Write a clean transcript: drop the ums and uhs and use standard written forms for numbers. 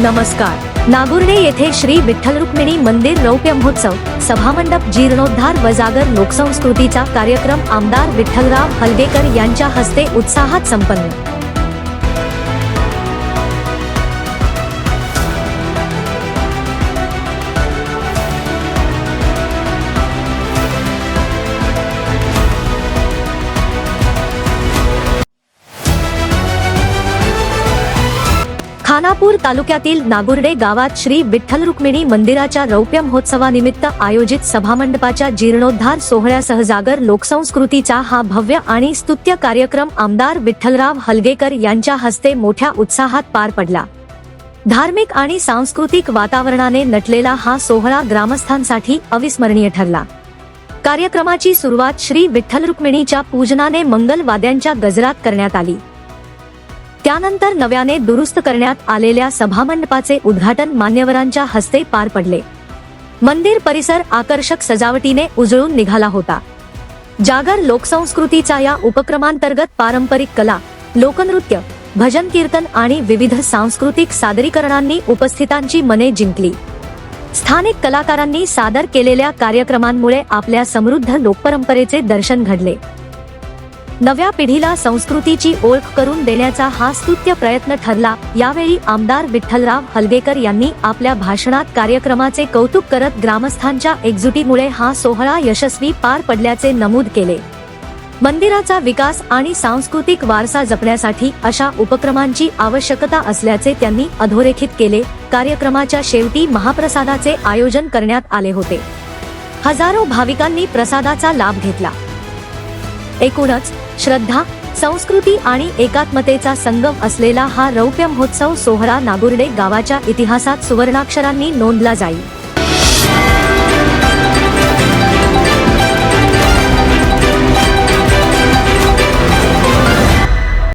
नमस्कार। नागुर्डे येथे श्री विठ्ठल रुक्मिणी मंदिर रौप्य महोत्सव सभामंडप जीर्णोद्धार व जागर लोकसंस्कृतीचा कार्यक्रम आमदार विठ्ठलराव हलगेकर यांच्या हस्ते उत्साहात संपन्न। खानापूर तालुक्यातील नागुर्डे गावात श्री विठ्ठल रुक्मिणी मंदिराच्या रौप्य महोत्सवानिमित्त आयोजित सभामंडपाच्या जीर्णोद्धार सोहळ्यासह जागर लोकसंस्कृतीचा हा भव्य आणि स्तुत्य कार्यक्रम आमदार विठ्ठलराव हलगेकर यांच्या हस्ते मोठ्या उत्साहात पार पडला। धार्मिक आणि सांस्कृतिक वातावरणाने नटलेला हा सोहळा ग्रामस्थांसाठी अविस्मरणीय ठरला। कार्यक्रमाची सुरुवात श्री विठ्ठल रुक्मिणीच्या पूजनाने मंगल वाद्यांच्या गजरात करण्यात आली। त्यानंतर नव्याने दुरुस्त करण्यात आलेल्या सभामंडपाचे उद्घाटन मान्यवरांच्या हस्ते पार पडले। मंदिर परिसर आकर्षक सजावटीने उजळून निघाला होता। जागर लोकसंस्कृतीचा या उपक्रमांतर्गत पारंपरिक कला, लोकनृत्य, भजन कीर्तन आणि विविध सांस्कृतिक सादरीकरणांनी उपस्थितांची मने जिंकली। स्थानिक कलाकारांनी सादर केलेल्या कार्यक्रमांमुळे आपल्या समृद्ध लोकपरंपरेचे दर्शन घडले। नव्या पिढीला संस्कृतीची ओळख करून देण्याचा हा स्तुत्य प्रयत्न ठरला। यावेळी आमदार विठ्ठलराव हलगेकर यांनी आपल्या भाषणात कार्यक्रमाचे कौतुक करत ग्रामस्थांच्या एकजुटीमुळे हा सोहळा यशस्वी पार पडल्याचे नमूद केले। मंदिराचा विकास आणि सांस्कृतिक वारसा जपण्यासाठी अशा उपक्रमांची आवश्यकता असल्याचे त्यांनी अधोरेखित केले। कार्यक्रमाच्या शेवटी महाप्रसादाचे आयोजन करण्यात आले होते। हजारो भाविकांनी प्रसादाचा लाभ घेतला। एकूणच श्रद्धा, संस्कृती आणि एकात्मतेचा संगम असलेला हा रौप्य महोत्सव सोहळा नागुर्डे गावाच्या इतिहासात सुवर्णाक्षरांनी नोंदला जाईल।